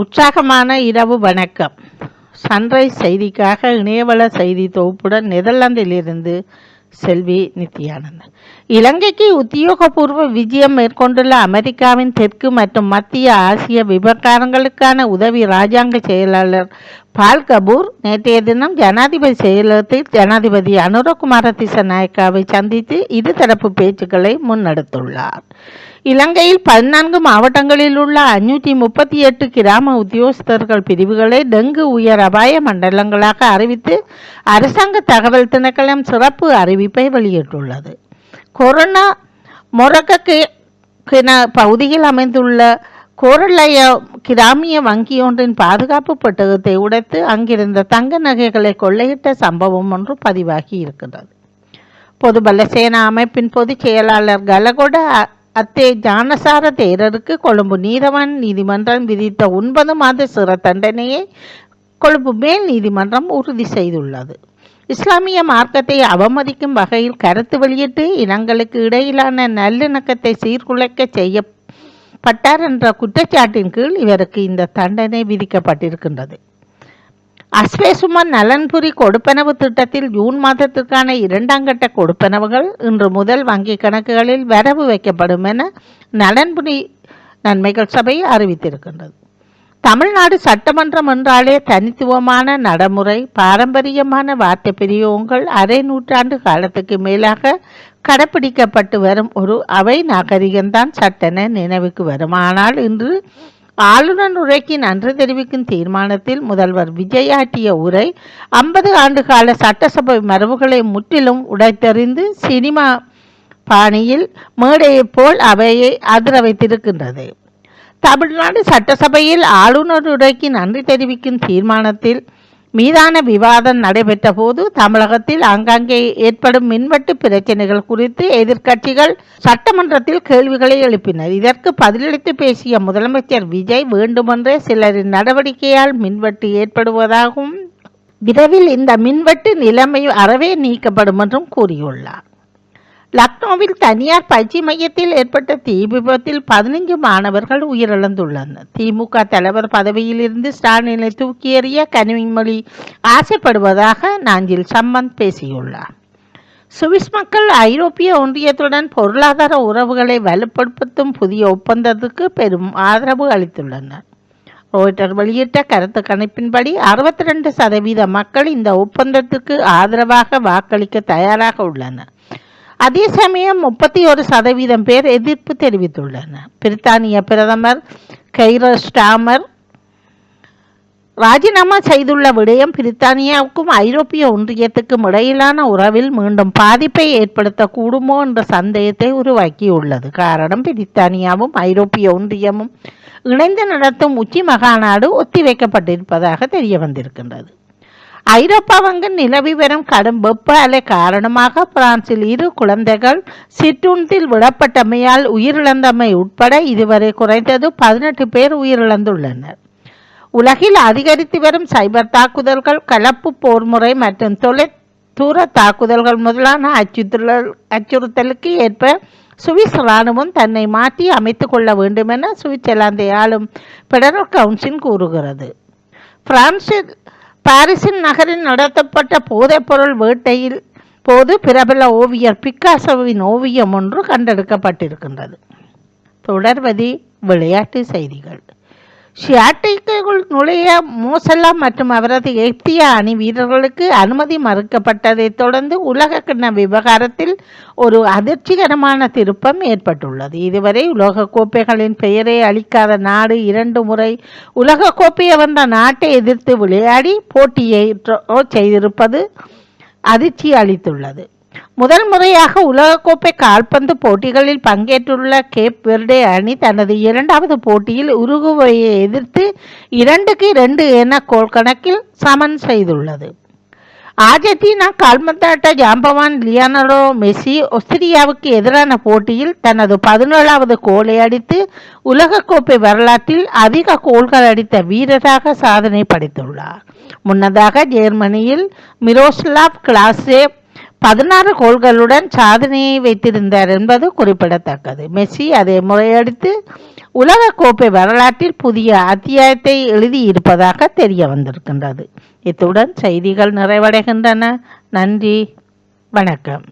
உற்சாகமான இரவு வணக்கம். சன்ரைஸ் செய்திக்காக இணையவள செய்தி தொகுப்புடன் நெதர்லாந்திலிருந்து செல்வி நித்யானந்தன். இலங்கைக்கு உத்தியோகபூர்வ விஜயம் மேற்கொண்டுள்ள அமெரிக்காவின் தெற்கு மற்றும் மத்திய ஆசிய விவகாரங்களுக்கான உதவி இராஜாங்க செயலாளர் பால் கபூர் நேற்றைய தினம் ஜனாதிபதி செயலகத்தில் ஜனாதிபதி அனுரகுமார திசாநாயக்காவை சந்தித்து இருதரப்பு பேச்சுக்களை முன்னெடுத்துள்ளார். இலங்கையில் 14 மாவட்டங்களில் உள்ள 538 கிராம உத்தியோகஸ்தர்கள் பிரிவுகளை டெங்கு உயர் அபாய மண்டலங்களாக அறிவித்து அரசாங்க தகவல் திணைக்களம் சிறப்பு அறிவிப்பை வெளியிட்டுள்ளது. கொரோனா மொரக்க பகுதியில் அமைந்துள்ள கோரலய கிராமிய வங்கியொன்றின் பாதுகாப்பு பெட்டகத்தை உடைத்து அங்கிருந்த தங்க நகைகளை கொள்ளையிட்ட சம்பவம் ஒன்று பதிவாகி இருக்கிறது. பொதுபல சேனா அமைப்பின் பொதுச் செயலாளர் கலகொட அத்தே ஞானசார தேரருக்கு கொழும்பு நீதவான் நீதிமன்றம் விதித்த 9 மாத சிறை தண்டனையை கொழும்பு மேல் நீதிமன்றம் உறுதி செய்துள்ளது. இஸ்லாமிய மார்க்கத்தை அவமதிக்கும் வகையில் கருத்து வெளியிட்டு இனங்களுக்கு இடையிலான நல்லிணக்கத்தை சீர்குலைக்க செய்யப்பட்டார் என்ற குற்றச்சாட்டின் கீழ் இவருக்கு இந்த தண்டனை விதிக்கப்பட்டிருக்கின்றது. அஸ்வேசுமன் நலன்புரி கொடுப்பனவு திட்டத்தில் ஜூன் மாதத்திற்கான 2ஆம் கட்ட கொடுப்பனவுகள் இன்று முதல் வங்கி கணக்குகளில் வரவு வைக்கப்படும் என நலன்புரி நன்மைகள் சபை அறிவித்திருக்கின்றது. தமிழ்நாடு சட்டமன்றம் என்றாலே தனித்துவமான நடைமுறை, பாரம்பரியமான வார்த்தை பிரயோகங்கள் அரை நூற்றாண்டு காலத்துக்கு மேலாக கடைப்பிடிக்கப்பட்டு வரும் ஒரு அவை நாகரிகம்தான் சட்டென நினைவுக்கு வரும். ஆனால் இன்று ஆளுநர் உரைக்கு நன்றி தெரிவிக்கும் தீர்மானத்தில் முதல்வர் விஜய் ஆற்றிய உரை 50 ஆண்டு கால சட்டசபை மரபுகளை முற்றிலும் உடைத்தெறிந்து சினிமா பாணியில் மேடையைப் போல் அவையை அதிர வைத்திருக்கின்றது. தமிழ்நாடு சட்டசபையில் ஆளுநர் உரைக்கு நன்றி தெரிவிக்கும் தீர்மானத்தில் மீதான விவாதம் நடைபெற்ற போது தமிழகத்தில் ஆங்காங்கே ஏற்படும் மின்வெட்டு பிரச்சனைகள் குறித்து எதிர்க்கட்சிகள் சட்டமன்றத்தில் கேள்விகளை எழுப்பினர். இதற்கு பதிலளித்து பேசிய முதலமைச்சர் விஜய் வேண்டுமென்றே சிலரின் நடவடிக்கையால் மின்வெட்டு ஏற்படுவதாகவும் விரைவில் இந்த மின்வெட்டு நிலைமை அறவே நீக்கப்படும் என்றும் கூறியுள்ளார். லக்னோவில் தனியார் பயிற்சி மையத்தில் ஏற்பட்ட தீ விபத்தில் 15 மாணவர்கள் உயிரிழந்துள்ளனர். திமுக தலைவர் பதவியில் இருந்து ஸ்டாலினை தூக்கி எறிய கனிமொழி ஆசைப்படுவதாக நாஞ்சில் சம்பந்த் பேசியுள்ளார். சுவிஸ் மக்கள் ஐரோப்பிய ஒன்றியத்துடன் பொருளாதார உறவுகளை வலுப்படுத்தும் புதிய ஒப்பந்தத்துக்கு பெரும் ஆதரவு அளித்துள்ளனர். ரோய்ட்டர் வெளியிட்ட கருத்து கணிப்பின்படி 62% மக்கள் இந்த ஒப்பந்தத்திற்கு ஆதரவாக வாக்களிக்க தயாராக உள்ளனர். அதே சமயம் 31% பேர் எதிர்ப்பு தெரிவித்துள்ளனர். பிரித்தானிய பிரதமர் கெய்ர் ஸ்டார்மர் ராஜினாமா செய்துள்ள விடயம் பிரித்தானியாவுக்கும் ஐரோப்பிய ஒன்றியத்துக்கும் இடையிலான உறவில் மீண்டும் பாதிப்பை ஏற்படுத்தக்கூடுமோ என்ற சந்தேகத்தை உருவாக்கியுள்ளது. காரணம், பிரித்தானியாவும் ஐரோப்பிய ஒன்றியமும் இணைந்து நடத்தும் உச்சி மகாநாடு ஒத்திவைக்கப்பட்டிருப்பதாக தெரிய வந்திருக்கின்றது. ஐரோப்பா வங்கம் நிலவி வரும் கடும் வெப்ப அலை காரணமாக பிரான்சில் 2 குழந்தைகள் சிற்றுண்டில் விடப்பட்டமையால் உயிரிழந்தமை உட்பட இதுவரை குறைந்தது 18 பேர் உயிரிழந்துள்ளனர். உலகில் அதிகரித்து வரும் சைபர் தாக்குதல்கள், கலப்பு போர்முறை மற்றும் தொலைதூர தாக்குதல்கள் முதலான அச்சுறுத்தலுக்கு ஏற்ப சுவிஸ் இராணுவம் தன்னை மாற்றி அமைத்துக் கொள்ள வேண்டும் என சுவிட்சர்லாந்தை ஆளும் பெடரல் கவுன்சில் கூறுகிறது. பாரிஸின் நகரில் நடத்தப்பட்ட போதைப்பொருள் வேட்டையில் போது பிரபல ஓவியர் பிக்காசோவின் ஓவியம் ஒன்று கண்டெடுக்கப்பட்டிருக்கின்றது. தொடர்வதி விளையாட்டு செய்திகள். ஷியாட்டிக்குள் நுழைய மோசல்லா மற்றும் அவரது எகிப்திய அணி வீரர்களுக்கு அனுமதி மறுக்கப்பட்டதைத் தொடர்ந்து உலக கிண்ண விவகாரத்தில் ஒரு அதிர்ச்சிகரமான திருப்பம் ஏற்பட்டுள்ளது. இதுவரை உலக கோப்பைகளின் பெயரை அளிக்காத நாடு 2 முறை உலக கோப்பையை வென்ற நாட்டை எதிர்த்து விளையாடி போட்டியை செய்திருப்பது அதிர்ச்சி அளித்துள்ளது. முதல் முறையாக உலகக்கோப்பை கால்பந்து போட்டிகளில் பங்கேற்றுள்ள கேப் வெர்டே அணி தனது 2வது போட்டியில் உருகுவையை எதிர்த்து 2-2 என கோல் கணக்கில் சமன் செய்துள்ளது. அர்ஜென்டினா கால்பந்தாட்ட ஜாம்பவான் லியோனல் மெஸ்ஸி ஆஸ்திரியாவுக்கு எதிரான போட்டியில் தனது 17வது கோலை அடித்து உலகக்கோப்பை வரலாற்றில் அதிக கோல்கள் அடித்த வீரராக சாதனை படைத்துள்ளார். முன்னதாக ஜெர்மனியில் மிரோஸ்லாவ் கிளாஸே 16 கோல்களுடன் சாதனையை வைத்திருந்தார் என்பது குறிப்பிடத்தக்கது. மெஸ்ஸி அதை முறையடித்து உலக கோப்பை வரலாற்றில் புதிய அத்தியாயத்தை எழுதியிருப்பதாக தெரிய வந்திருக்கின்றது. இத்துடன் செய்திகள் நிறைவடைகின்றன. நன்றி, வணக்கம்.